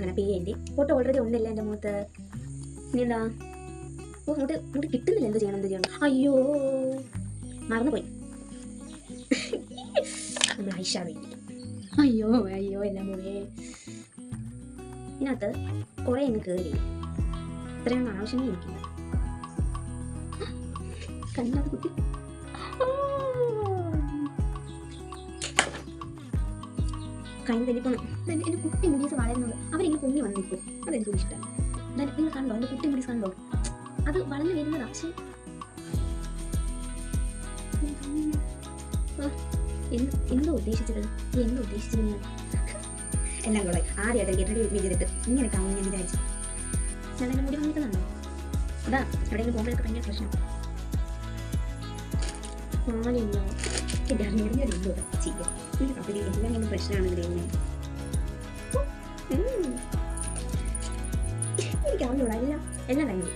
അങ്ങനെ പേ ചെയ്യേണ്ടി photo already ഉണ്ടല്ലോ എൻ്റെ മുഖത്ത്. ഇനി എന്താ? ഓ മുടി കിട്ടുന്നില്ല. എന്ത് ചെയ്യണം? അയ്യോ മറന്നുപോയി. നമ്മൾ ഐഷ വേണ്ടി. അയ്യോ എൻ്റെ മുടിയെ ഇതിനകത്ത് കുറേ അങ്ങ് കയറി. ഇത്രയൊന്നും ആവശ്യമേ എനിക്കില്ല. കണ്ണത് കുത്തി. കഴിഞ്ഞ തെളിപ്പോണം. എൻ്റെ കുട്ടി മുടീസ് വളരുന്നുള്ളൂ. അവരിങ്ങനെ പൊങ്ങി വന്ന് നിൽക്കും. അതെനിക്കും ഇഷ്ടമാണ്. നിങ്ങൾ കണ്ടോ എൻ്റെ കുട്ടി മുടീസ് കണ്ടോ? അത് വളർന്നു വരുന്നതാണ്. പക്ഷേ എന്തോ ഉദ്ദേശിച്ചത് ഞാൻ എല്ലാം കൂടെ ആദ്യമായിട്ട് ഗെറ്റ് റെഡി ചെയ്തിട്ട് ഇങ്ങനെ കാണും ഞാൻ വിചാരിച്ചു. ഞാൻ എൻ്റെ മുടി വന്നിട്ടുണ്ടോ? അതാ എവിടെയെങ്കിലും പോകുമ്പോഴൊക്കെ ഭയങ്കര പ്രശ്നം. ആളില്ല എൻ്റെ അറിഞ്ഞിരുന്നോ ചെയ്യാം. കപ്പലി എല്ലാം ഇങ്ങനെ പ്രശ്നമാണ് ഗ്രേവിനെ. എനിക്കാവുന്നൂടാ എല്ലാം കഴിഞ്ഞു.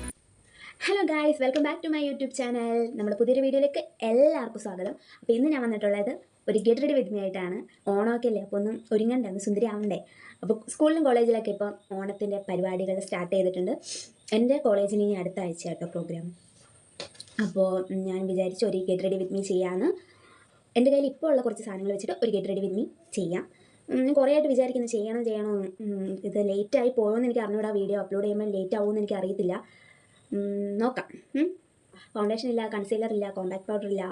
Hello guys, welcome back to my YouTube channel. നമ്മുടെ പുതിയൊരു വീഡിയോയിലേക്ക് എല്ലാവർക്കും സ്വാഗതം. അപ്പോൾ ഇന്ന് ഞാൻ വന്നിട്ടുള്ളത് ഒരു ഗെറ്റ് റെഡി വിത്ത് മീ ആയിട്ടാണ്. ഓണമൊക്കെ അല്ലേ, അപ്പോൾ ഒന്നും ഒരുങ്ങണ്ടേ, ഒന്ന് സുന്ദരി ആവണ്ടേ. അപ്പോൾ സ്കൂളിലും കോളേജിലൊക്കെ ഇപ്പോൾ ഓണത്തിൻ്റെ പരിപാടികൾ സ്റ്റാർട്ട് ചെയ്തിട്ടുണ്ട്. എൻ്റെ കോളേജിൽ ഇനി അടുത്ത ആഴ്ച കേട്ടോ പ്രോഗ്രാം. അപ്പോൾ ഞാൻ വിചാരിച്ചു ഒരു ഗെറ്റ് റെഡി വിത്ത് മീ ചെയ്യാമെന്ന്. എൻ്റെ കയ്യിൽ ഇപ്പോൾ ഉള്ള കുറച്ച് സാധനങ്ങൾ വെച്ചിട്ട് ഒരു ഗെറ്റ് റെഡി വിത്ത് മീ ചെയ്യാം. ഞാൻ കുറേ ആയിട്ട് വിചാരിക്കുന്നു ചെയ്യണോ. ഇത് ലേറ്റായി പോയോന്ന് എനിക്ക് അറിഞ്ഞൂടാ. വീഡിയോ അപ്ലോഡ് ചെയ്യുമ്പോൾ ലേറ്റ് ആവുമെന്ന് എനിക്ക് അറിയത്തില്ല. നോക്കാം. ഫൗണ്ടേഷൻ ഇല്ല, കൺസീലർ ഇല്ല, കോമ്പാക്ട് പൗഡർ ഇല്ല,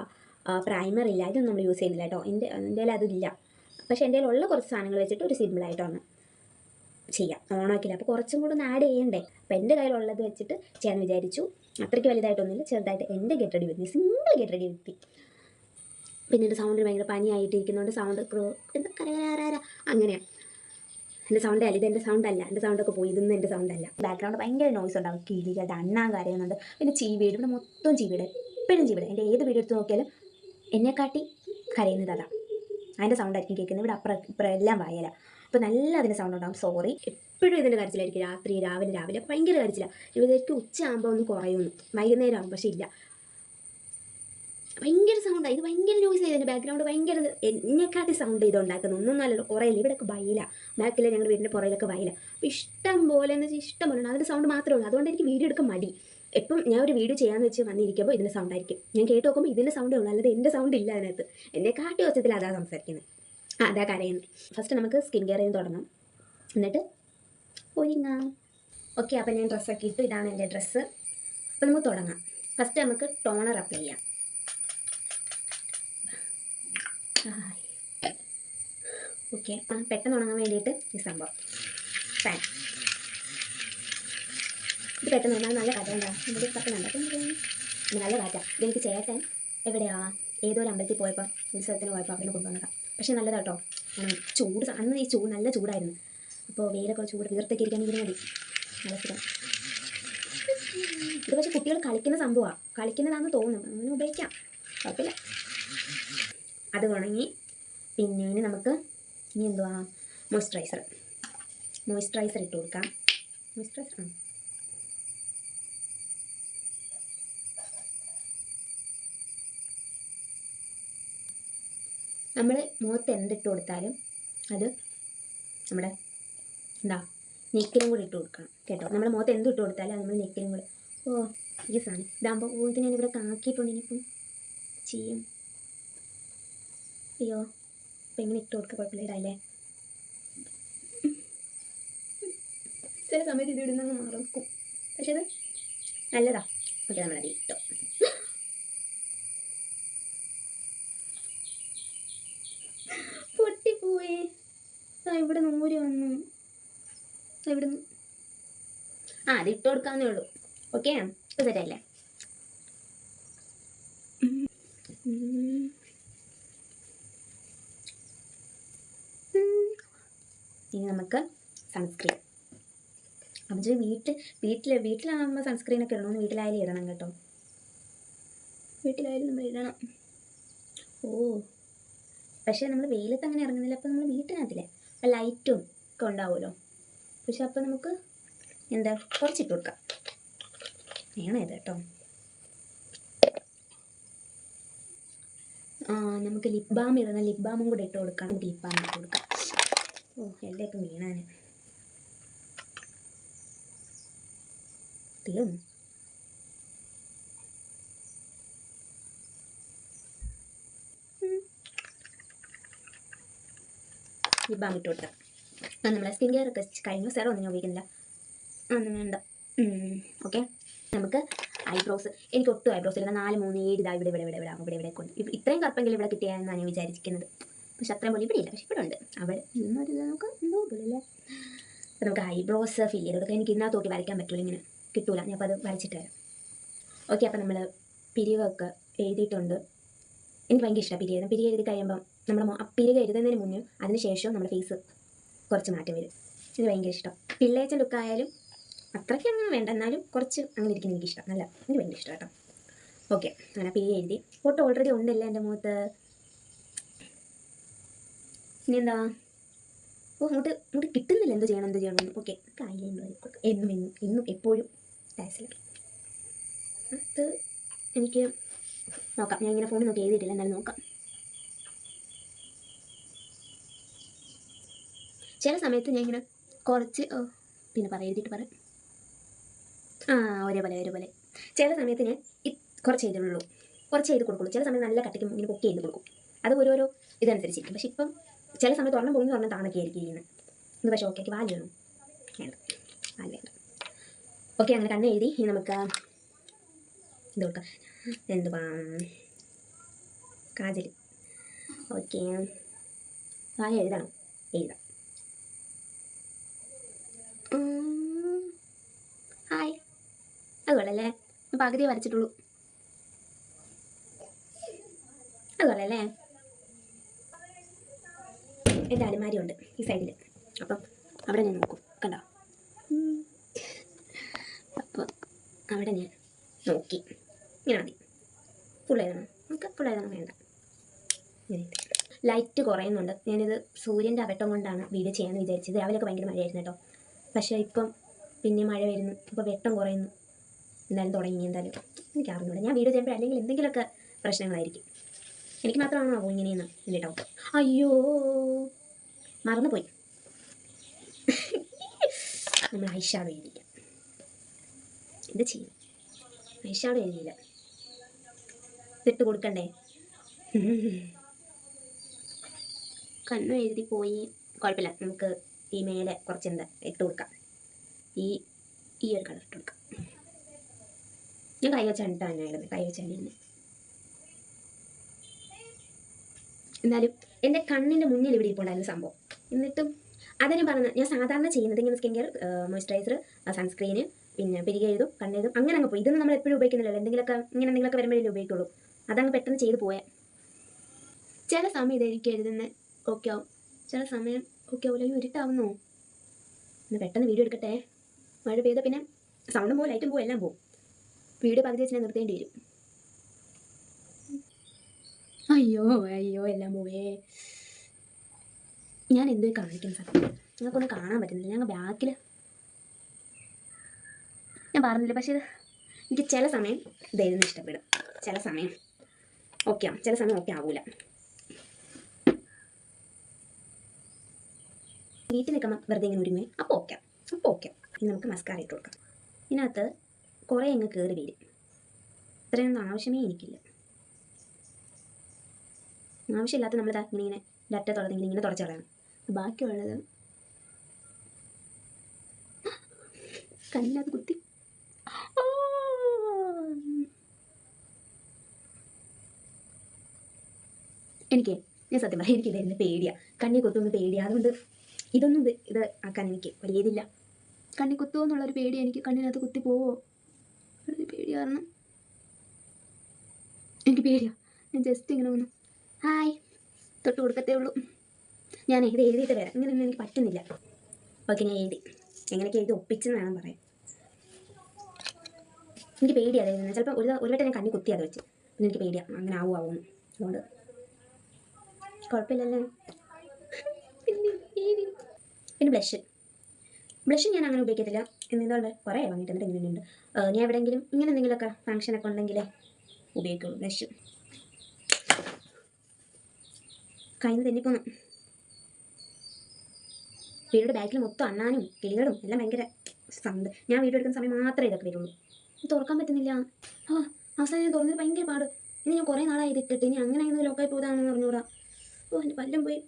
പ്രൈമർ ഇല്ല. ഇതൊന്നും നമ്മൾ യൂസ് ചെയ്യുന്നില്ല കേട്ടോ. എൻ്റെ അതില്ല. പക്ഷേ എൻ്റെ ഉള്ള കുറച്ച് സാധനങ്ങൾ വെച്ചിട്ട് ഒരു സിമ്പിളായിട്ടൊന്ന് ചെയ്യാം. ഓണമൊക്കെയില്ല, അപ്പോൾ കുറച്ചും കൂടെ ഒന്ന് ആഡ് ചെയ്യണ്ടേ. അപ്പോൾ എൻ്റെ കയ്യിലുള്ളത് വെച്ചിട്ട് ചെയ്യാൻ വിചാരിച്ചു. അത്രയ്ക്ക് വലുതായിട്ടൊന്നുമില്ല, ചെറുതായിട്ട് എൻ്റെ get ready with me, simple get ready with me. പിന്നെ എൻ്റെ സൗണ്ടിന് ഭയങ്കര പനിയായിട്ടിരിക്കുന്നതുകൊണ്ട് സൗണ്ട് എന്താ കരകര അങ്ങനെയാണ്. എൻ്റെ സൗണ്ട് അല്ല, ഇതെൻ്റെ സൗണ്ട് അല്ല. എൻ്റെ സൗണ്ടൊക്കെ പോയി. ഇതൊന്നും എൻ്റെ സൗണ്ട് അല്ല. ബാക്ക്ഗ്രൗണ്ട് ഭയങ്കര നോയ്സ് ഉണ്ടാവും. കിളികളുടെ അണ്ണാൻ കരയുന്നുണ്ട്. പിന്നെ ചീവീട്, ഇവിടെ മൊത്തം ചീവീട്, എപ്പോഴും ചീവീട്. എൻ്റെ ഏത് വീഡിയോ എടുത്ത് നോക്കിയാലും എന്നെക്കാട്ടി കരയുന്നത് അതാണ്. അതിൻ്റെ സൗണ്ടായിരിക്കും കേൾക്കുന്നത്. ഇവിടെ അപ്പുറം എല്ലാം വായല. അപ്പോൾ നല്ല അതിൻ്റെ സൗണ്ട് ഉണ്ടാകും. സോറി. എപ്പോഴും ഇതിൻ്റെ കരച്ചിലായിരിക്കും. രാത്രി രാവിലെ ഭയങ്കര കരച്ചില്ല. ഇവർക്ക് ഉച്ച ആകുമ്പോൾ ഒന്ന് കുറയുന്നു, വൈകുന്നേരം ആകും. പക്ഷേ ഇല്ല, ഭയങ്കര സൗണ്ടാണ്. ഇത് ഭയങ്കര നോയ്സ് ചെയ്തതിൻ്റെ ബാക്ക്ഗ്രൗണ്ട് ഭയങ്കര എന്നെക്കാട്ടി സൗണ്ട് ഇതുണ്ടാക്കുന്നു. ഒന്നും നല്ലല്ലോ, കുറേയില്ല. ഇവിടെയൊക്കെ വയല, ബാക്കിൽ ഞങ്ങളുടെ വീടിൻ്റെ പുറയിലൊക്കെ വയല. അപ്പോൾ ഇഷ്ടം പോലെ എന്ന് വെച്ചാൽ ഇഷ്ടം പോലെ ഉണ്ട്. അതിൻ്റെ സൗണ്ട് മാത്രമേ ഉള്ളൂ. അതുകൊണ്ട് എനിക്ക് വീഡിയോ എടുക്കാൻ മടി. എപ്പം ഞാൻ ഒരു വീഡിയോ ചെയ്യാമെന്ന് വെച്ച് വന്നിരിക്കുമ്പോൾ ഇതിൻ്റെ സൗണ്ട് ആയിരിക്കും. ഞാൻ കേട്ട് നോക്കുമ്പോൾ ഇതിൻ്റെ സൗണ്ടേ ഉള്ളൂ, അല്ലാതെ എൻ്റെ സൗണ്ട് ഇല്ല അതിനകത്ത്. എന്നെക്കാട്ടി ഒച്ചത്തിൽ അതാ സംസാരിക്കുന്നത്, അതാ കരയുന്നത്. ഫസ്റ്റ് നമുക്ക് സ്കിൻ കെയർ ചെയ്ത് തുടങ്ങാം, എന്നിട്ട് ഒരുങ്ങാം. ഓക്കെ, അപ്പോൾ ഞാൻ ഡ്രസ്സൊക്കെ ഇട്ടു. ഇതാണ് എൻ്റെ ഡ്രസ്സ്. അപ്പോൾ നമുക്ക് തുടങ്ങാം. ഫസ്റ്റ് നമുക്ക് ടോണർ അപ്ലൈ ചെയ്യാം. ഓക്കെ, പെട്ടെന്ന് ഉണങ്ങാൻ വേണ്ടിയിട്ട് ഈ സംഭവം പാൻ. ഇത് പെട്ടെന്ന് ഉണങ്ങാൻ നല്ല കാറ്റ ഉണ്ടാകും. നമുക്ക് പെട്ടെന്നുണ്ടാക്കും, നല്ല കാറ്റാണ്. ഇതെനിക്ക് ചേട്ടൻ എവിടെയാ ഏതോ ഒരു അമ്പലത്തിൽ പോയപ്പോൾ, ഉത്സവത്തിന് പോയപ്പോൾ അവിടെ കൊണ്ടുവന്നതാണ്. പക്ഷേ നല്ലതാട്ടോ. ചൂട് അന്ന് ഈ നല്ല ചൂടായിരുന്നു. അപ്പോൾ വെയിലൊക്കെ ചൂട് വീർത്തൊക്കെ ഇരിക്കാൻ ഇതിന് മതി. നല്ല സുഖം. ഇത് പക്ഷേ കുട്ടികൾ കളിക്കുന്ന സംഭവമാണ്, കളിക്കുന്നതാണെന്ന് തോന്നുന്നു. അങ്ങനെ ഉപയോഗിക്കാം, കുഴപ്പമില്ല. അത് ഉണങ്ങി. പിന്നെ നമുക്ക് ഇനി എന്തുവാ, മോയ്സ്ചറൈസർ ഇട്ട് കൊടുക്കാം. മോയ്സ്ചറൈസർ നമ്മൾ മുഖത്ത് എന്തിട്ട് കൊടുത്താലും അത് നമ്മുടെ നെക്കിലും കൂടി ഇട്ട് കൊടുക്കണം കേട്ടോ. നമ്മുടെ മുഖത്ത് എന്തിട്ട് കൊടുത്താലും അത് നമ്മൾ നെക്കിലും കൂടെ. ഈ സാധനം ഇതാകുമ്പോൾ ഇത് ഞാനിവിടെ കാക്കിയിട്ടുണ്ട്. ഇനിയിപ്പം ചെയ്യും. അയ്യോ, അപ്പം എങ്ങനെ ഇട്ട് കൊടുക്കുക? കുഴപ്പമില്ല, ഇടാല്ലേ. ചില സമയത്ത് ഇത് ഇടുന്നങ്ങ് മറക്കും, പക്ഷെ ഇത് നല്ലതാ. ഓക്കെ, നമ്മളത് ഇട്ടോ. പൊട്ടിപ്പോയി. ഇവിടെ നൂര് വന്നു. ഇവിടുന്ന് അത് ഇട്ട് കൊടുക്കാവുന്നേ ഉള്ളൂ. ഓക്കെ, സെറ്റല്ലേ? ഇനി നമുക്ക് സൺസ്ക്രീൻ. അപ്പം വീട്ടിലാകുമ്പോൾ സൺസ്ക്രീനൊക്കെ ഇടണമെന്ന് വീട്ടിലായാലും ഇടണം കേട്ടോ. വീട്ടിലായാലും നമ്മൾ ഇടണം. പക്ഷേ നമ്മൾ വെയിലത്ത് അങ്ങനെ ഇറങ്ങുന്നില്ല. അപ്പോൾ നമ്മൾ വീട്ടിനകത്തില്ലേ, അപ്പോൾ ലൈറ്റും ഒക്കെ ഉണ്ടാവുമല്ലോ. പക്ഷെ അപ്പോൾ നമുക്ക് കുറച്ചിട്ട് കൊടുക്കാം. വേണം ഇത് കേട്ടോ. നമുക്ക് ലിപ് ബാം ഇടുന്ന ലിപ് ബാമും കൂടെ ഇട്ട് കൊടുക്കാം. നമുക്ക് ലിപ് ബാം ഇട്ട് കൊടുക്കാം. എല്ലാം ഇപ്പം വീണാന് തീർന്നു. ഈ ബാം ഇട്ട് കൊടുക്കാം. നമ്മളെ സ്കിൻ കെയർ ഒക്കെ കഴിഞ്ഞ സെറം ഒന്നും ഞാൻ ഉപയോഗിക്കുന്നില്ല, ഒന്നും വേണ്ട. ഓക്കെ, നമുക്ക് ഐബ്രോസ്. എനിക്ക് ഒട്ടും ഐബ്രോസ് ഇല്ല. 4, 3, 7 ഇതാ ഇവിടെ ഇവിടെ ഇവിടെ ഇവിടെ ഇവിടെ ഇവിടെ കൊണ്ട് ഇത്രയും കറുപ്പെങ്കിലും ഇവിടെ കിട്ടിയാണെന്നാണ് ഞാൻ വിചാരിക്കുന്നത്. പക്ഷെ അത്രയും പോലെ ഇവിടെ ഇല്ല, പക്ഷെ ഇവിടെ ഉണ്ട്. അവിടെ ഇന്നൊരു നമുക്ക് എന്തോ പോലല്ലേ. അപ്പോൾ നമുക്ക് ഐബ്രോസ് ഫിൽ ചെയ്തൊക്കെ എനിക്ക് ഇതിനകത്ത് നോക്കി വരയ്ക്കാൻ പറ്റൂല, ഇങ്ങനെ കിട്ടൂല. ഞാൻ അപ്പോൾ അത് വരച്ചിട്ട് തരാം. ഓക്കെ, അപ്പോൾ നമ്മൾ പിരിവൊക്കെ എഴുതിയിട്ടുണ്ട്. എനിക്ക് ഭയങ്കര ഇഷ്ടമാണ് പിരിവ്. പിരിവ് എഴുതി കഴിയുമ്പം നമ്മൾ പിരിവ് എഴുതുന്നതിന് മുന്നേ അതിന് ശേഷം നമ്മുടെ ഫേസ് കുറച്ച് മാറ്റം വരും. എനിക്ക് ഭയങ്കര ഇഷ്ടം. പിള്ളേച്ച ലുക്കായാലും അത്രയ്ക്ക് അങ്ങനെ വേണ്ട, എന്നാലും കുറച്ച് അങ്ങനെ ഇരിക്കുന്ന എനിക്കിഷ്ടം. നല്ല, എനിക്ക് ഭയങ്കര ഇഷ്ടം കേട്ടോ. ഓക്കെ, അങ്ങനെ പിരിവ് എഴുതി. ഫോട്ടോ ഓൾറെഡി ഉണ്ടല്ലോ എൻ്റെ മുഖത്ത്. ഇനി എന്താ? അങ്ങോട്ട് കിട്ടുന്നില്ല. എന്ത് ചെയ്യണം. ഓക്കെ, എന്നും എപ്പോഴും ടാക്സിൽ അത് എനിക്ക് നോക്കാം. ഞാൻ ഇങ്ങനെ ഫോണിൽ നോക്കി എഴുതിയിട്ടില്ല, എന്നാലും നോക്കാം. ചില സമയത്ത് ഞാൻ ഇങ്ങനെ കുറച്ച് പിന്നെ എഴുതിയിട്ട് പറയാം. ഒരേപോലെ ചില സമയത്ത് ഞാൻ കുറച്ച് എഴുതുള്ളൂ, കുറച്ച് എഴുതി കൊടുക്കുള്ളൂ. ചില സമയത്ത് നല്ല കട്ടിക്ക് ഇങ്ങനെ പൊക്കി എഴുതി കൊടുക്കും. അത് ഓരോരോ ഇതനുസരിച്ചിരിക്കും. പക്ഷെ ഇപ്പം ചില സമയത്ത് ഒരെണ്ണം പൊങ്ങി ഒരെണ്ണം താണൊക്കെ ആയിരിക്കും ഇരിക്കുന്നത്. ഇത് പക്ഷേ ഓക്കെ, വാല് വേണം, വേണ്ട. ഓക്കെ, അങ്ങനെ കണ്ണ് എഴുതി. ഇനി നമുക്ക് ഇത് കൊടുക്കാം. എന്തുവാ, കാജൽ. ഓക്കെ, വായ എഴുതാം. ഹായ്, അതുകൊള്ളല്ലേ. പകുതിയെ വരച്ചിട്ടുള്ളൂ. അതുകൊള്ളല്ലേ. എൻ്റെ അലമാരി ഉണ്ട് ഈ സൈഡിൽ, അപ്പം അവിടെ ഞാൻ നോക്കും. കണ്ടോ? അപ്പം അവിടെ ഞാൻ നോക്കി. ഇങ്ങനെ മതി. ഫുള്ളായതാണോ? നമുക്ക് ഫുള്ളായതാണോ? വേണ്ട. ലൈറ്റ് കുറയുന്നുണ്ട്. ഞാനിത് സൂര്യൻ്റെ അവട്ടം കൊണ്ടാണ് വീഡിയോ ചെയ്യാമെന്ന് വിചാരിച്ചത്. രാവിലെയൊക്കെ ഭയങ്കര മഴയായിരുന്നു കേട്ടോ. പക്ഷേ ഇപ്പം പിന്നെ മഴ വരുന്നു, ഇപ്പോൾ വെട്ടം കുറയുന്നു. എന്തായാലും തുടങ്ങി. എന്തായാലും എനിക്ക് അറിഞ്ഞൂടെ. ഞാൻ വീഡിയോ ചെയ്യുമ്പോൾ അല്ലെങ്കിൽ എന്തെങ്കിലുമൊക്കെ പ്രശ്നങ്ങളായിരിക്കും. എനിക്ക് മാത്രമാണോ ഇങ്ങനെയെന്ന് എൻ്റെ ഡൗട്ട്. അയ്യോ, മറന്നുപോയി. നമ്മൾ ഐഷാഡോ എഴുതിയില്ല. എന്ത് ചെയ്യും? ഐഷാഡോ എഴുതിയില്ല. ഇട്ട് കൊടുക്കണ്ടേ? കണ്ണും എഴുതി പോയി. കുഴപ്പമില്ല, നമുക്ക് ഈ മേലെ കുറച്ച് എന്താ ഇട്ട് കൊടുക്കാം. ഈ ഒരു കളർ ഇട്ട് കൊടുക്കാം. ഞാൻ കൈ വെച്ചാണ് എഴുതുന്നത്. കൈ വെച്ചാണ് എഴുതുന്നത്. എന്നാലും എൻ്റെ കണ്ണിൻ്റെ മുന്നിൽ ഇവിടെ ഇരിപ്പുണ്ടായിരുന്ന സംഭവം. എന്നിട്ടും അതിനെ പറഞ്ഞ ഞാൻ സാധാരണ ചെയ്യുന്നത് ഇങ്ങനെ സ്കിൻ കെയർ, മോയ്സ്ചറൈസർ, സൺസ്ക്രീന്, പിന്നെ പിരികെ എഴുതും, കണ്ണെഴുതും, അങ്ങനെ അങ്ങ് പോയി. ഇതൊന്നും നമ്മൾ എപ്പോഴും ഉപയോഗിക്കുന്നില്ലല്ലോ. എന്തെങ്കിലുമൊക്കെ വരുമ്പോഴേ ഉപയോഗിക്കുള്ളൂ. അതങ്ങ് പെട്ടെന്ന് ചെയ്ത് പോയാൽ. ചില സമയം ഇതെനിക്ക് എഴുതുന്നത് ഓക്കെ ആവും, ചില സമയം ഓക്കെ ആവില്ല. ഇരുട്ടാവുന്നോ? ഒന്ന് പെട്ടെന്ന് വീഡിയോ എടുക്കട്ടെ. മഴ പെയ്താൽ പിന്നെ സൗണ്ടും പോകും, ലൈറ്റും പോകും, എല്ലാം പോകും. വീഡിയോ പകുതി വെച്ച് ഞാൻ നിർത്തേണ്ടി വരും. അയ്യോ എല്ലാം പോവേ. ഞാൻ എന്തോ കാണിക്കുന്ന സ്ഥലം നിങ്ങൾക്കൊന്നും കാണാൻ പറ്റുന്നില്ല. ഞങ്ങൾ ബാക്കിൽ ഞാൻ പറഞ്ഞില്ല. പക്ഷേ എനിക്ക് ചില സമയം ഇതായിരുന്നു ഇഷ്ടപ്പെടും, ചില സമയം ഓക്കെ ആവും, ചില സമയം ഓക്കെ ആവൂല. വീട്ടിൽ നിൽക്കുമ്പോൾ വെറുതെ ഇങ്ങനെ ഒരുങ്ങി അപ്പോൾ ഓക്കെ. ഇനി നമുക്ക് മസ്കാര ഇട്ട് കൊടുക്കാം. ഇതിനകത്ത് കുറേ അങ്ങ് കയറി വരും. ഇത്രയൊന്നും ആവശ്യമേ എനിക്കില്ല. ആവശ്യമില്ലാത്ത നമ്മൾ ഇങ്ങനെ ഡറ്റത്തുള്ളതെങ്കിൽ ഇങ്ങനെ തുടച്ച് കളയണം. ബാക്കിയുള്ളത് കണ്ണിനകത്ത് കുത്തി. ഞാൻ സത്യം പറയാം, എനിക്കിതായിരുന്നു പേടിയാണ്. കണ്ണി കുത്തുമെന്ന് പേടിയാണ്. അതുകൊണ്ട് ഇത് ആക്കാൻ എനിക്ക് വലിയതില്ല. കണ്ണി കുത്തുമോ എന്നുള്ളൊരു പേടി എനിക്ക്. കണ്ണിനകത്ത് കുത്തി പോവോ ഒരു പേടി കാരണം എനിക്ക് പേടിയാണ്. ഞാൻ ജസ്റ്റ് ഇങ്ങനെ വന്നു ഹായ് തൊട്ട് കൊടുക്കത്തേ ഉള്ളൂ. ഞാൻ ഇത് എഴുതിയിട്ട് വരാം. ഇങ്ങനെയൊന്നും എനിക്ക് പറ്റുന്നില്ല. ഓക്കെ, ഞാൻ എങ്ങനെയൊക്കെ എഴുതി ഒപ്പിച്ചെന്ന് വേണം പറയാം. എനിക്ക് പേടിയാണ് എഴുതുന്നത്. ചിലപ്പോൾ ഒരു വട്ടം ഞാൻ കണ്ണി കുത്തി അത് വെച്ച്, പിന്നെ എനിക്ക് പേടിയാണ് അങ്ങനെ ആവുമെന്ന്. അതുകൊണ്ട് കുഴപ്പമില്ലല്ലേ. പിന്നെ ബ്ലഷ് ഞാൻ അങ്ങനെ ഉപയോഗിക്കത്തില്ല. എന്നതുകൊണ്ട് കുറേ വാങ്ങിയിട്ടുണ്ട്. ഇങ്ങനെയുണ്ട്. ഞാൻ എവിടെയെങ്കിലും ഇങ്ങനെ എന്തെങ്കിലുമൊക്കെ ഫംഗ്ഷനൊക്കെ ഉണ്ടെങ്കിൽ ഉപയോഗിക്കുള്ളൂ ബ്ലഷ്. കയ്യിൽ നിന്ന് തെന്നിപ്പോന്നു. വീടിൻ്റെ ബാക്കിൽ മൊത്തം അണ്ണാനും കിളികളും എല്ലാം ഭയങ്കര സൗണ്ട്. ഞാൻ വീഡിയോ എടുക്കുന്ന സമയം മാത്രമേ ഇതൊക്കെ വരുള്ളൂ. തുറക്കാൻ പറ്റുന്നില്ല. ആ അവസാനം ഞാൻ തുറന്നിട്ട് ഭയങ്കര പാട്. ഇനി ഞാൻ കുറേ നാളായി ഇതിട്ടിട്ട്, ഇനി അങ്ങനെ ആയിരുന്നു ലോക്കായി പോയതാണെന്ന് പറഞ്ഞുകൂടാ. ഓ എൻ്റെ പല്ലും പോയി.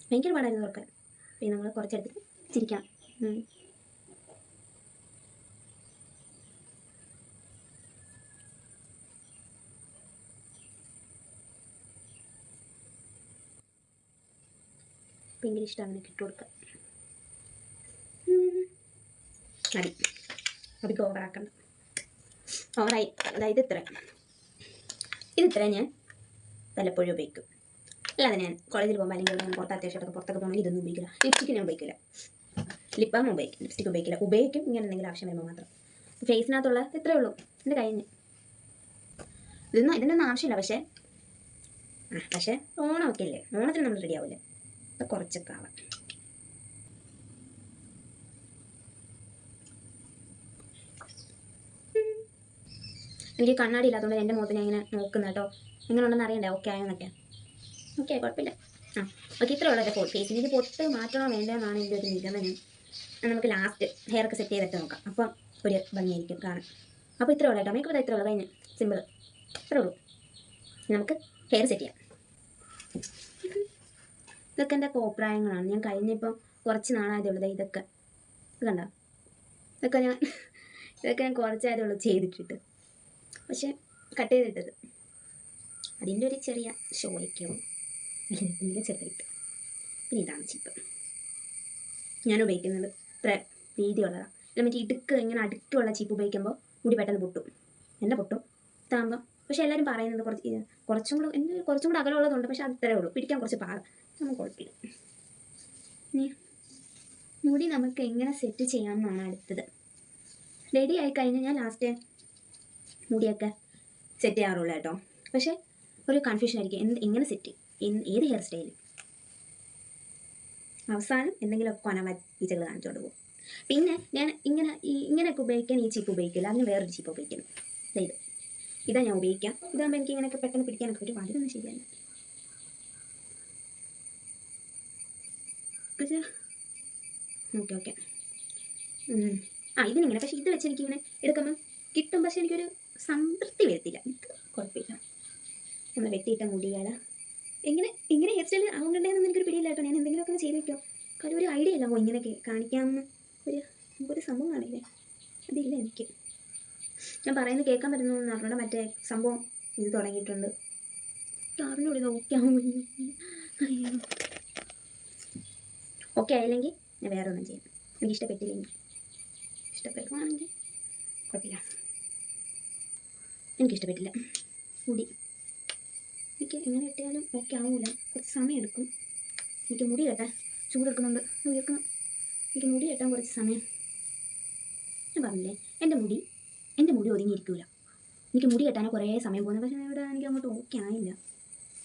ഭയങ്കര പാടായിരുന്നു തുറക്കാൻ. പിന്നെ നമ്മൾ കുറച്ചെടുത്തിട്ട് ചിരിക്കാം. ഭയങ്കര ഇഷ്ടമാണ് എനിക്ക് ഇട്ട് കൊടുക്കുക. മതി, അതൊക്കെ ഓവറാക്കണ്ട. ഓവറായി. അതായത് ഇത് ഇത്ര ഞാൻ വല്ലപ്പോഴും ഉപയോഗിക്കും. അല്ലാതെ ഞാൻ കോളേജിൽ പോകുമ്പോൾ അല്ലെങ്കിൽ ഞാൻ പുറത്ത് അത്യാവശ്യമായിട്ടൊക്കെ പുറത്തൊക്കെ പോകുമ്പോൾ ഇതൊന്നും ഉപയോഗിക്കില്ല. ലിപ്സ്റ്റിക്ക് ഞാൻ ഉപയോഗിക്കില്ല. ലിപ് ബാം ഉപയോഗിക്കും, ലിപ്സ്റ്റിക്ക് ഉപയോഗിക്കില്ല. ഉപയോഗിക്കും ഇങ്ങനെ എന്തെങ്കിലും ആവശ്യം വരുമ്പോൾ മാത്രം. ഫേസിനകത്തുള്ള ഇത്രയേ ഉള്ളൂ. എൻ്റെ കഴിഞ്ഞ് ഇതിനൊന്നും ആവശ്യമില്ല. പക്ഷേ ഓണമൊക്കെ അല്ലേ, ഓണത്തിന് നമ്മൾ റെഡി ആവില്ലേ, അത് കുറച്ചൊക്കെ ആവാം. എനിക്ക് കണ്ണാടി ഇല്ലാത്തതുകൊണ്ട് എൻ്റെ മുഖത്ത് ഞാൻ ഇങ്ങനെ നോക്കുന്ന കേട്ടോ, എങ്ങനെ ഉണ്ടെന്ന് അറിയണ്ടേ, ഓക്കെ ആയെന്നൊക്കെ. ഓക്കെ കുഴപ്പമില്ല. ഓക്കെ, ഇത്ര ഉള്ളത് ഫേസിന്. ഇത് പൊട്ട് മാറ്റണോ വേണ്ടതെന്നാണ് എൻ്റെ ഒരു നിഗമനം. നമുക്ക് ലാസ്റ്റ് ഹെയർ ഒക്കെ സെറ്റ് ചെയ്തിട്ട് നോക്കാം. അപ്പം ഒരു ഭംഗിയായിരിക്കും കാണാൻ. അപ്പോൾ ഇത്ര ഉള്ളൂ കേട്ടോ. മേക്കപ്പ് ഇത്ര ഉള്ളൂ, കഴിഞ്ഞ് സിമ്പിൾ. ഇത്രേ ഉള്ളൂ. നമുക്ക് ഹെയർ സെറ്റ് ചെയ്യാം. ഇതൊക്കെ എൻ്റെ കോപ്രായങ്ങളാണ്. ഞാൻ കഴിഞ്ഞിപ്പം കുറച്ച് നാളായതേ ഉള്ളൂ. ഇതൊക്കെ ഇത് കണ്ടോ, ഇതൊക്കെ ഞാൻ കുറച്ചായതേ ഉള്ളൂ ചെയ്തിട്ടിട്ട്. പക്ഷെ കട്ട് ചെയ്തിട്ടത് അതിൻ്റെ ഒരു ചെറിയ ഷോയ്ക്കോ അല്ലെങ്കിൽ ചെറുതായിട്ട്. പിന്നെ ഇതാണ് ചീപ്പ് ഞാൻ ഉപയോഗിക്കുന്നത്. ഇത്ര വീതിയുള്ളതാണ്. അല്ല മറ്റേ ഇങ്ങനെ അടുക്കുള്ള ചീപ്പ് ഉപയോഗിക്കുമ്പോൾ മുടി പെട്ടെന്ന് പൊട്ടും. എന്നെ പൊട്ടും ഇതാകുമ്പോൾ. പക്ഷെ എല്ലാവരും പറയുന്നത് കുറച്ചും കൂടെ അകലമുള്ളതുണ്ട്. പക്ഷെ അത് ഇത്രേ ഉള്ളൂ, പിടിക്കാൻ കുറച്ച് പാടാണ്. നമുക്ക് കുഴപ്പമില്ല. ഇനി മുടി നമുക്ക് എങ്ങനെ സെറ്റ് ചെയ്യാമെന്നാണ് അടുത്തത്. റെഡി ആയി കഴിഞ്ഞാൽ ഞാൻ ലാസ്റ്റ് മുടിയൊക്കെ സെറ്റ് ചെയ്യാറുള്ളൂ കേട്ടോ. പക്ഷേ ഒരു കൺഫ്യൂഷൻ ആയിരിക്കും, എങ്ങനെ സെറ്റ് ചെയ്യും, ഏത് ഹെയർ സ്റ്റൈൽ. അവസാനം എന്തെങ്കിലുമൊക്കെ കൊനവീച്ചകൾ കാണിച്ചുകൊണ്ട് പോകും. പിന്നെ ഞാൻ ഇങ്ങനെയൊക്കെ ഉപയോഗിക്കാൻ ഈ ചീപ്പ് ഉപയോഗിക്കില്ല, അതിന് വേറൊരു ചീപ്പ് ഉപയോഗിക്കണം. ഇതാ ഞാൻ ഉപയോഗിക്കാം. ഇതാകുമ്പോൾ എനിക്ക് ഇങ്ങനെയൊക്കെ പെട്ടെന്ന് പിടിക്കാനൊക്കെ പറ്റും. അതിലൊന്നും ശരിയല്ല. ഓക്കെ ഇതിനിങ്ങനെ. പക്ഷേ ഇത് വെച്ച് എനിക്കിങ്ങനെ എടുക്കുമ്പോൾ കിട്ടും. പക്ഷെ എനിക്കൊരു സംതൃപ്തി വരത്തില്ല. ഇത് കുഴപ്പമില്ല. നമ്മൾ വെട്ടിയിട്ട മുടിയാണ് ഇങ്ങനെ ഹെയർ സ്റ്റൈൽ ആവുന്നുണ്ടെന്ന് എനിക്കൊരു പിടിയില്ല കേട്ടോ. ഞാൻ എന്തെങ്കിലുമൊക്കെ ഒന്ന് ചെയ്ത് വയ്ക്കോ. കാര്യം ഒരു ഐഡിയ ഇല്ല ഇങ്ങനെയൊക്കെ കാണിക്കാമെന്ന്. നമുക്കൊരു സംഭവം കാണില്ലേ, അതില്ല എനിക്ക്. ഞാൻ പറയുന്നത് കേൾക്കാൻ പറ്റുന്നതെന്ന് അറിഞ്ഞൂടെ. മറ്റേ സംഭവം ഇത് തുടങ്ങിയിട്ടുണ്ട്. അറിഞ്ഞൂടെ ഇത് ഓക്കെ ആവുമല്ലോ. ഓക്കെ ആയില്ലെങ്കിൽ ഞാൻ വേറെ ഒന്നും ചെയ്യാം. എനിക്ക് ഇഷ്ടപ്പെട്ടില്ലെങ്കിൽ, ഇഷ്ടപ്പെടുവാണെങ്കിൽ കുഴപ്പമില്ല. എനിക്കിഷ്ടപ്പെട്ടില്ല മുടി. എനിക്ക് എങ്ങനെ കിട്ടിയാലും ഓക്കെ ആവില്ല. കുറച്ച് സമയം എടുക്കും. എനിക്ക് മുടി കെട്ടാൻ ചൂടെടുക്കുന്നുണ്ട്, ഉയർക്കണം. എനിക്ക് മുടി കെട്ടാൻ കുറച്ച് സമയം. ഞാൻ പറഞ്ഞില്ലേ, എൻ്റെ മുടി ഒതുങ്ങിയിരിക്കില്ല. എനിക്ക് മുടി കെട്ടാൻ കുറേ സമയം പോകുന്നത്. പക്ഷേ ഇവിടെ എനിക്ക് അങ്ങോട്ട് ഓക്കെ ആയില്ല.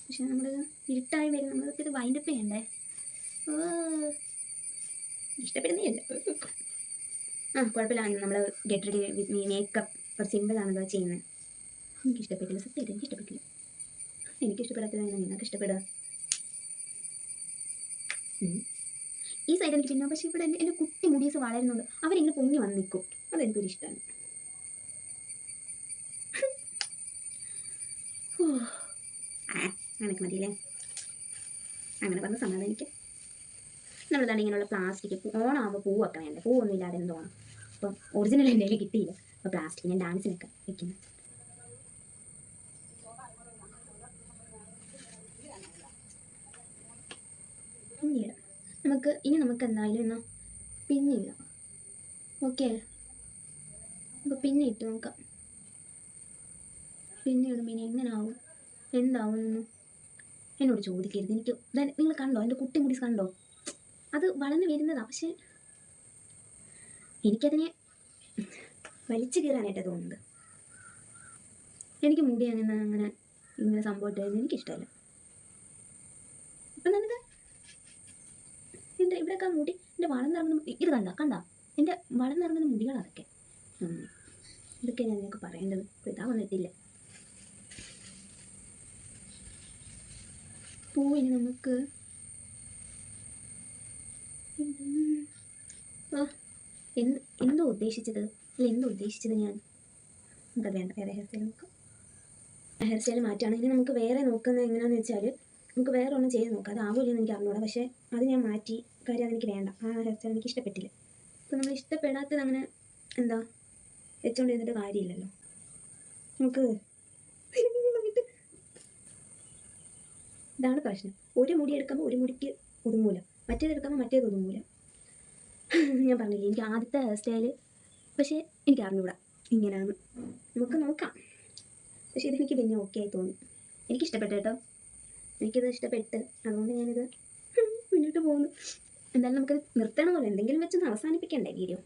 പക്ഷേ നമ്മളിത് ഇരുട്ടായി വരും. നമ്മളിത് വൈൻഡപ്പ് ചെയ്യണ്ടേ. ഇഷ്ടപ്പെടുന്നേയില്ല. കുഴപ്പമില്ല. നമ്മൾ get ready with me makeup ഒരു സിമ്പിളാണല്ലോ ചെയ്യുന്നത്. എനിക്കിഷ്ടപ്പെട്ടില്ല, സത്യമായിട്ട് എനിക്കിഷ്ടപ്പെട്ടില്ല. എനിക്കിഷ്ടപ്പെടാത്തതാണ് നിങ്ങൾക്ക് ഇഷ്ടപ്പെടുക. ഈ സൈഡ് എനിക്ക് പിന്നെ, പക്ഷേ ഇവിടെ എൻ്റെ കുട്ടി മുടീസ് വളരുന്നുണ്ട്. അവരിങ്ങനെ പൊങ്ങി വന്ന് നിൽക്കും. അതെനിക്കൊരു ഇഷ്ടമാണ്. അങ്ങനെയൊക്കെ മതിയില്ലേ. അങ്ങനെ പറഞ്ഞ സമ്മതം എനിക്ക്. നമ്മളിതാണ് ഇങ്ങനെയുള്ള പ്ലാസ്റ്റിക് ഓണാകുമ്പോൾ പൂവൊക്കെ വേണ്ടേ. പൂവൊന്നും ഇല്ലാതെ എന്തോണം. അപ്പം ഒറിജിനൽ എൻ്റെ കയ്യിൽ കിട്ടിയില്ല. അപ്പോൾ പ്ലാസ്റ്റിക് ഞാൻ ഡാൻസിനൊക്കെ വെക്കുന്നത്. നമുക്ക് എന്തായാലും എന്നാൽ പിന്നെ ഇടാം. ഓക്കെ, അപ്പോൾ പിന്നെ ഇട്ട് നോക്കാം. പിന്നെ ഇടുമ്പോൾ ഇനി എങ്ങനാവും എന്താവും എന്നോട് ചോദിക്കരുത്. എനിക്ക് നിങ്ങൾ കണ്ടോ എൻ്റെ കുട്ടി മുടി കണ്ടോ, അത് വളർന്നു വരുന്നതാണ്. പക്ഷെ എനിക്കതിനെ വലിച്ചു കീറാനായിട്ടാണ് തോന്നുന്നത്. എനിക്ക് മുടി ഇങ്ങനെ സംഭവമായിട്ടായിരുന്നു എനിക്കിഷ്ടമല്ല. അപ്പം നമുക്ക് എൻ്റെ ഇവിടെയൊക്കെ മുടി എൻ്റെ വളർന്നിറങ്ങുന്ന ഇത് കണ്ട എൻ്റെ വളർന്നിറങ്ങുന്ന മുടികൾ അതൊക്കെ. ഇതൊക്കെ ഞാൻ നിങ്ങൾക്ക് പറയേണ്ടത്. ഇതാ വന്നിട്ടില്ല. പൂവിന് നമുക്ക് എന്തോ ഉദ്ദേശിച്ചത് അല്ല എന്തോ ഉദ്ദേശിച്ചത് ഞാൻ. നമുക്കത് വേണ്ട, വേറെ ഹെയർ സ്റ്റൈൽ നോക്കാം. ഹെയർ സ്റ്റൈൽ മാറ്റുകയാണെങ്കിൽ നമുക്ക് വേറെ നോക്കുന്നത് എങ്ങനെയാണെന്ന് വെച്ചാൽ നമുക്ക് വേറെ ഒന്നും ചെയ്ത് നോക്കാം. അതാവില്ലെന്ന് എനിക്ക് അറിഞ്ഞൂടാ, പക്ഷേ അത് ഞാൻ മാറ്റി. കാര്യം അതെനിക്ക് വേണ്ട, ആ ഹെയർ സ്റ്റൈൽ എനിക്ക് ഇഷ്ടപ്പെട്ടില്ല. അപ്പോൾ നമ്മൾ ഇഷ്ടപ്പെടാത്തത് അങ്ങനെ എന്താ വെച്ചുകൊണ്ട് ഇരുന്നിട്ട് കാര്യമില്ലല്ലോ. നമുക്ക് ഇതാണ് പ്രശ്നം. ഒരു മുടി എടുക്കുമ്പോൾ ഒരു മുടിക്ക് ഒതുങ്ങൂല, മറ്റേതെടുക്കുമ്പോൾ മറ്റേത് ഒതുങ്ങൂല. ഞാൻ പറഞ്ഞില്ലേ എനിക്ക് ആദ്യത്തെ ഹെയർ സ്റ്റൈൽ പക്ഷേ എനിക്ക് അറിഞ്ഞൂടാ ഇങ്ങനെയാണ്. നമുക്ക് നോക്കാം. പക്ഷേ ഇതെനിക്ക് പിന്നെ ഓക്കെ ആയി തോന്നി, എനിക്കിഷ്ടപ്പെട്ടു കേട്ടോ. എനിക്കിത് ഇഷ്ടപ്പെട്ട് അതുകൊണ്ട് ഞാനിത് മുന്നോട്ട് പോകുന്നു. എന്തായാലും നമുക്ക് നിർത്തണമല്ലോ, എന്തെങ്കിലും വെച്ചൊന്ന് അവസാനിപ്പിക്കണ്ടേ വീഡിയോ.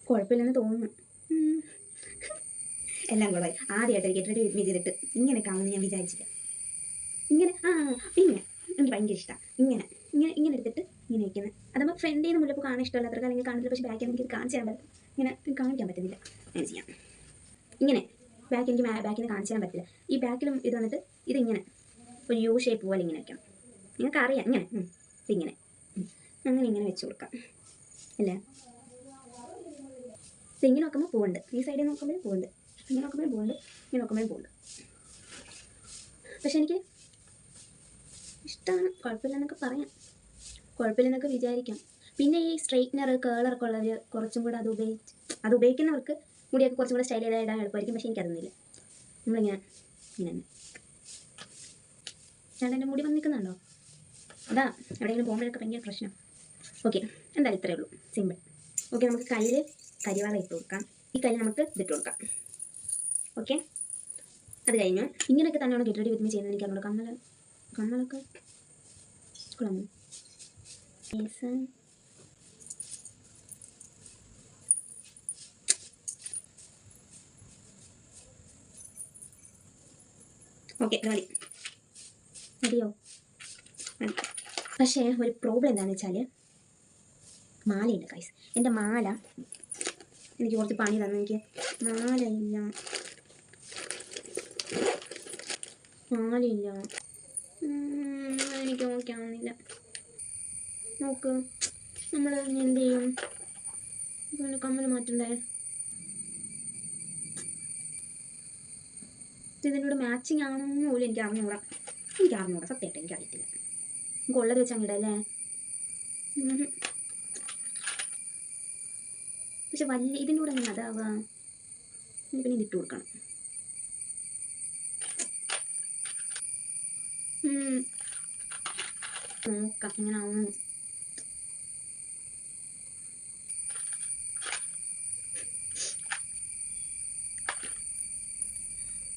കുഴപ്പമില്ലെന്ന് തോന്നുന്നു. എല്ലാം കൂടെ ആദ്യമായിട്ട് ഗെറ്റ് റെഡി വിത്ത് മീ ചെയ്തിട്ട് ഇങ്ങനെ കാണുമെന്ന് ഞാൻ വിചാരിച്ചില്ല. ഇങ്ങനെ പിന്നെ എനിക്ക് ഭയങ്കര ഇഷ്ടമാണ് ഇങ്ങനെ ഇങ്ങനെ ഇങ്ങനെ എടുത്തിട്ട് ഇങ്ങനെ വയ്ക്കുന്നത്. അതാകുമ്പോൾ ഫ്രണ്ടിൽ നിന്ന് മുല്ലപ്പോൾ കാണാൻ ഇഷ്ടമല്ലാത്ത അല്ലെങ്കിൽ കാണില്ല, പക്ഷേ ബാക്കിൽ എനിക്ക് കാണിച്ചു തരാൻ പറ്റും. ഇങ്ങനെ കാണിക്കാൻ പറ്റുന്നില്ല, അങ്ങനെ ചെയ്യാം. ഇങ്ങനെ ബാക്ക് എനിക്ക് ബാക്കിൽ നിന്ന് കാണിച്ചു തരാൻ പറ്റില്ല. ഈ ബാക്കിലും ഇത് വന്നിട്ട് ഇതിങ്ങനെ ഒരു യു ഷേപ്പ് പോലെ ഇങ്ങനെ വയ്ക്കണം. നിങ്ങൾക്ക് അറിയാം ഇങ്ങനെ ഇതിങ്ങനെ അങ്ങനെ ഇങ്ങനെ വെച്ച് കൊടുക്കാം അല്ലേ. ഇങ്ങനെ നോക്കുമ്പോൾ പോകുന്നുണ്ട്, ഈ സൈഡിൽ നോക്കുമ്പോൾ പോകുന്നുണ്ട്, ഇങ്ങനെ നോക്കുമ്പോൾ പോകുന്നുണ്ട്, ഇങ്ങനെ നോക്കുമ്പോൾ പോകുന്നുണ്ട്. പക്ഷെ എനിക്ക് ഇഷ്ടമാണ്, കുഴപ്പമില്ലെന്നൊക്കെ പറയാം, കുഴപ്പമില്ലെന്നൊക്കെ വിചാരിക്കാം. പിന്നെ ഈ സ്ട്രെയിറ്റ്നർ കേളറൊക്കെ ഉള്ളവർ കുറച്ചും കൂടെ അത് ഉപയോഗിക്കുന്നവർക്ക് മുടിയൊക്കെ കുറച്ചും കൂടെ സ്റ്റൈൽ ചെയ്താൽ ഇടാൻ എളുപ്പമായിരിക്കും. പക്ഷേ എനിക്കതൊന്നുമില്ല. നമ്മളിങ്ങനെ ഇങ്ങനെ ഞാൻ എൻ്റെ മുടി വന്ന് നിൽക്കുന്നുണ്ടോ? അതാ എവിടെയെങ്കിലും പോകുമ്പോഴൊക്കെ ഭയങ്കര പ്രശ്നം. ഓക്കെ, എന്തായാലും ഇത്രയേ ഉള്ളൂ, സിമ്പിൾ. ഓക്കെ, നമുക്ക് കയ്യിൽ കരിവാള ഇട്ട് കൊടുക്കാം. ഈ കൈ നമുക്ക് ഇതിട്ട് കൊടുക്കാം. ഓക്കെ, അത് കഴിഞ്ഞു. ഇങ്ങനെയൊക്കെ തന്നെയാണ് ഗെറ്റ് റെഡി വിത്ത് മീ ചെയ്യുന്നത്. എനിക്ക് അങ്ങോട്ട് കണ്ണലൊക്കെ കൊള്ളാമോ? ഓക്കെ, മതിയോ? പക്ഷേ ഒരു പ്രോബ്ലം എന്താണെന്ന് വെച്ചാൽ മാലയുണ്ട് ഗൈസ്. എൻ്റെ മാല എനിക്ക് കുറച്ച് പണി തന്നു. എനിക്ക് മാലയില്ല. എനിക്ക് ഓക്കെ ആവുന്നില്ല. നോക്ക്, നമ്മൾ എന്ത് ചെയ്യും? പിന്നെ കമ്മൽ മാറ്റണ്ടേ? ഇതിനോട് മാച്ചിങ് ആണെന്ന് പോലും എനിക്ക് അറിഞ്ഞൂടാ. സത്യമായിട്ട് എനിക്കറിയത്തില്ല. നമുക്ക് ഉള്ളത് വെച്ച് അങ്ങിടല്ലേ. പക്ഷെ വലിയ ഇതിൻ്റെ കൂടെ അങ്ങനെ അതാവാ. പിന്നെ ഇതിട്ട് കൊടുക്കണം. നോക്കാം ഇങ്ങനെ ആവുന്നു.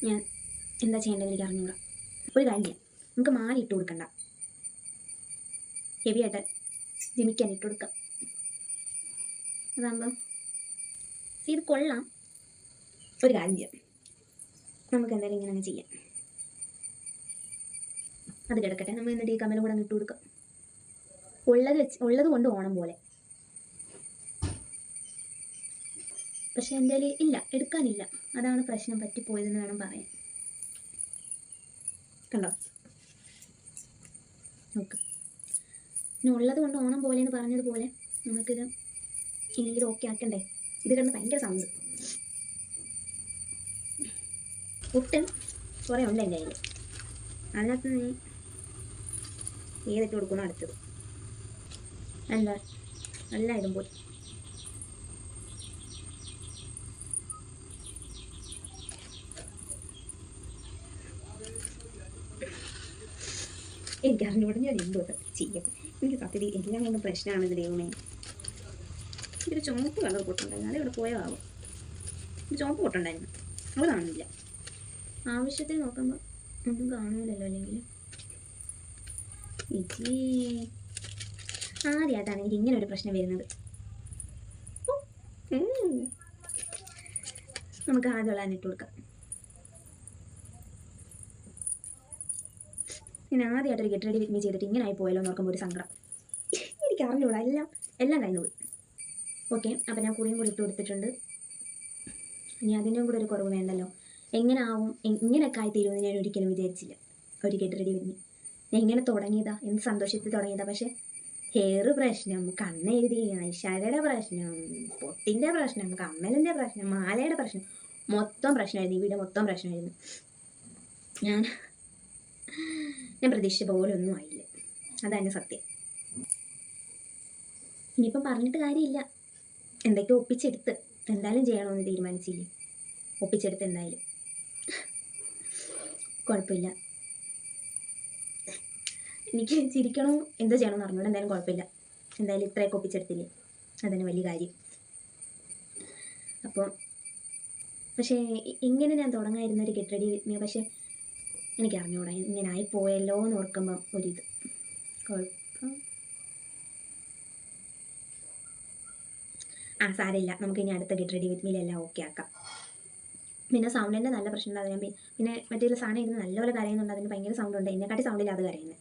ഞാൻ എന്താ ചെയ്യേണ്ടത് എനിക്ക് അറിഞ്ഞൂടാ. ഒരു കാര്യം, നമുക്ക് മാല ഇട്ട് കൊടുക്കണ്ട, ഹെവി ആയിട്ട് ജിമിക്കാൻ ഇട്ട് കൊടുക്കാം. അതാകുമ്പോൾ ഇത് കൊള്ളാം. ഒരു കാര്യം ചെയ്യാം, നമുക്ക് എന്തായാലും ഇങ്ങനെ അങ്ങ് ചെയ്യാം. അത് കിടക്കട്ടെ. നമ്മൾ എന്നിട്ട് ഈ കമ്മലും കൂടെ ഇട്ട് കൊടുക്കാം. ഉള്ളത് കൊണ്ട് ഓണം പോലെ. പക്ഷെ എൻ്റെ ഇല്ല, എടുക്കാനില്ല. അതാണ് പ്രശ്നം, പറ്റിപ്പോയതെന്ന് വേണം പറയാൻ. കണ്ടോ? നോക്ക്, പിന്നെ ഉള്ളത് കൊണ്ട് ഓണം പോലെ എന്ന് പറഞ്ഞതുപോലെ നമുക്കിത് ഇല്ലെങ്കിൽ ഓക്കെ ആക്കണ്ടേ. ഇത് കണ്ട് ഭയങ്കര സൗണ്ട്. ഒട്ടും കുറേ ഉണ്ട് എൻ്റെ കയ്യിൽ. അതിനകത്ത് നീ ഏതിട്ട് കൊടുക്കണോ അടുത്തത്? എന്താ നല്ല ഇതും പോയി. എനിക്കറിഞ്ഞൂടെ ഞാൻ എന്തോ ചെയ്യാം. എനിക്ക് സത്യത്തിൽ എല്ലാം കൊണ്ട് പ്രശ്നമാണ് ഇത്. ദൈവമേ, ഇതൊരു ചുമപ്പ് കളർ പൊട്ടുണ്ടായിരുന്നു, അതിവിടെ പോയാവും. ഒരു ചുമപ്പ് പൊട്ടുണ്ടായിരുന്നു, അത് കാണുന്നില്ല. ആവശ്യത്തിന് നോക്കുമ്പോൾ ഒന്നും കാണുന്നില്ലല്ലോ. അല്ലെങ്കിൽ ആദ്യമായിട്ടാണ് എനിക്ക് ഇങ്ങനെ ഒരു പ്രശ്നം വരുന്നത്. നമുക്ക് ആദ്യമുള്ള ഇട്ട് കൊടുക്കാം. ഞാൻ ആദ്യമായിട്ടൊരു ഗെറ്റ് റെഡി വിത്ത് മീ ചെയ്തിട്ട് ഇങ്ങനെ ആയി പോയല്ലോ എന്ന് ഓർക്കുമ്പോൾ ഒരു സങ്കടം. എനിക്ക് അറിഞ്ഞൂടാ, എല്ലാം കഴിഞ്ഞു പോയി. ഓക്കെ, അപ്പം ഞാൻ കൂടിയും കൂടി ഇട്ട് കൊടുത്തിട്ടുണ്ട്. ഇനി അതിൻ്റെയും കൂടെ ഒരു കുറവ് വേണ്ടല്ലോ. എങ്ങനെ ആവും, ഇങ്ങനെയൊക്കെ ആയിത്തീരുമെന്ന് ഞാൻ ഒരിക്കലും വിചാരിച്ചില്ല. ഒരു ഗെറ്റ് റെഡി വിത്ത് മീ എങ്ങനെ തുടങ്ങിയതാ, എന്ത് സന്തോഷത്തിൽ തുടങ്ങിയതാ. പക്ഷേ ഹെയർ പ്രശ്നം, കണ്ണെഴുതി, ഐഷാഡയുടെ പ്രശ്നം, പൊട്ടിൻ്റെ പ്രശ്നം, കമ്മലിൻ്റെ പ്രശ്നം, മാലയുടെ പ്രശ്നം, മൊത്തം പ്രശ്നമായിരുന്നു. ഈ വീഡിയോ മൊത്തം പ്രശ്നമായിരുന്നു. ഞാൻ പ്രതീക്ഷിച്ച പോലെ ഒന്നും ആയില്ല. അതാണ് സത്യം. ഇനിയിപ്പം പറഞ്ഞിട്ട് കാര്യമില്ല. എന്തൊക്കെയോ ഒപ്പിച്ചെടുത്ത് എന്തായാലും ചെയ്യണമെന്ന് തീരുമാനിച്ചില്ലേ. ഒപ്പിച്ചെടുത്ത് എന്തായാലും കുഴപ്പമില്ല. എനിക്ക് ചിരിക്കണോ എന്തോ ചെയ്യണമെന്ന് അറിഞ്ഞൂടെ. എന്തായാലും കുഴപ്പമില്ല. എന്തായാലും ഇത്രയൊക്കെ ഒപ്പിച്ചെടുത്തില്ലേ, അതന്നെ വലിയ കാര്യം. അപ്പോൾ പക്ഷേ ഇങ്ങനെ ഞാൻ തുടങ്ങായിരുന്ന ഒരു ഗെറ്റ് റെഡി വിത്ത് മീ, പക്ഷേ എനിക്ക് അറിഞ്ഞൂടാ ഇങ്ങനെ ആയിപ്പോയല്ലോ എന്ന് ഓർക്കുമ്പം ഒരിത് കുഴപ്പം. സാരമില്ല, നമുക്ക് ഇനി അടുത്ത ഗെറ്റ് റെഡി വിത്ത് മീലെല്ലാം ഓക്കെ ആക്കാം. പിന്നെ സൗണ്ടിൻ്റെ നല്ല പ്രശ്നം ഉണ്ട്. ഞാൻ പിന്നെ മറ്റേ സാധനം ഇരുന്ന് നല്ലപോലെ കരയുന്നുണ്ട്. അതിന് ഭയങ്കര സൗണ്ട് ഉണ്ട്. എന്നെക്കാട്ടി സൗണ്ടില്ലാതെ കരയുന്നത്.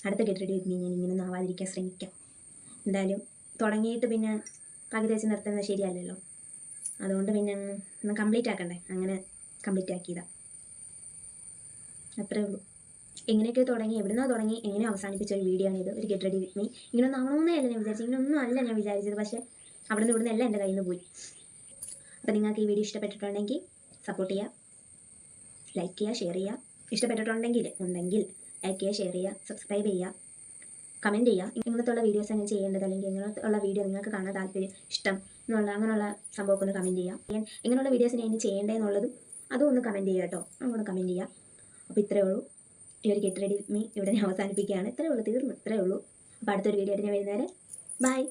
അടുത്ത ഗെറ്റ് റെഡി വിത്ത് മീ ഞാൻ ഇങ്ങനെ ഒന്നും ആവാതിരിക്കാൻ ശ്രമിക്കാം. എന്തായാലും തുടങ്ങിയിട്ട് പിന്നെ പകുതി വെച്ച് നിർത്തുന്നത് ശരിയല്ലല്ലോ. അതുകൊണ്ട് പിന്നെ ഒന്ന് കംപ്ലീറ്റ് ആക്കണ്ടേ, അങ്ങനെ കംപ്ലീറ്റ് ആക്കിയതാണ്. അത്രേ ഉള്ളൂ. എങ്ങനെയൊക്കെ തുടങ്ങി, എവിടുന്നാ തുടങ്ങി, എങ്ങനെ അവസാനിപ്പിച്ച ഒരു വീഡിയോ ആണിത്, ഒരു ഗെറ്റ് റെഡി വിത്ത് മീ. ഇങ്ങനെയൊന്നും ആവണമെന്നേ അല്ല ഞാൻ വിചാരിച്ചത്, ഇങ്ങനെയൊന്നും അല്ല ഞാൻ വിചാരിച്ചത്. പക്ഷേ അവിടുന്ന് ഇവിടുന്ന് എല്ലാം എൻ്റെ കയ്യിൽ നിന്ന് പോയി. അപ്പോൾ നിങ്ങൾക്ക് ഈ വീഡിയോ ഇഷ്ടപ്പെട്ടിട്ടുണ്ടെങ്കിൽ സപ്പോർട്ട് ചെയ്യുക, ലൈക്ക് ചെയ്യുക, ഷെയർ ചെയ്യുക. ഇഷ്ടപ്പെട്ടിട്ടുണ്ടെങ്കിൽ ലൈക്ക് ചെയ്യുക, ഷെയർ ചെയ്യുക, സബ്സ്ക്രൈബ് ചെയ്യുക, കമൻറ്റ് ചെയ്യുക. ഇങ്ങനത്തുള്ള വീഡിയോസ് ആണ് ചെയ്യേണ്ടത്, അല്ലെങ്കിൽ ഇങ്ങനത്തുള്ള വീഡിയോ നിങ്ങൾക്ക് കാണാൻ താല്പര്യം, ഇഷ്ടം അങ്ങനെയുള്ള സംഭവമൊക്കെ ഒന്ന് കമൻറ്റ് ചെയ്യുക. ഇങ്ങനെയുള്ള വീഡിയോസ് ഞാൻ ഇനി ചെയ്യേണ്ടതെന്നുള്ളതും അതും ഒന്ന് കമൻറ്റ് ചെയ്യുക കേട്ടോ. അങ്ങോട്ട് കമൻറ്റ് ചെയ്യുക. അപ്പോൾ ഇത്രയേ ഉള്ളൂ. ഈ ഒരു ഗെറ്റ് റെഡി വിത്ത് മീ ഇവിടെ ഞാൻ അവസാനിപ്പിക്കുകയാണ്. ഇത്രയേ ഉള്ളൂ, തീർന്നു, ഇത്രയേ ഉള്ളൂ. അപ്പോൾ അടുത്തൊരു വീഡിയോ ആയിട്ട് ഞാൻ വരുന്നവരെ ബൈ.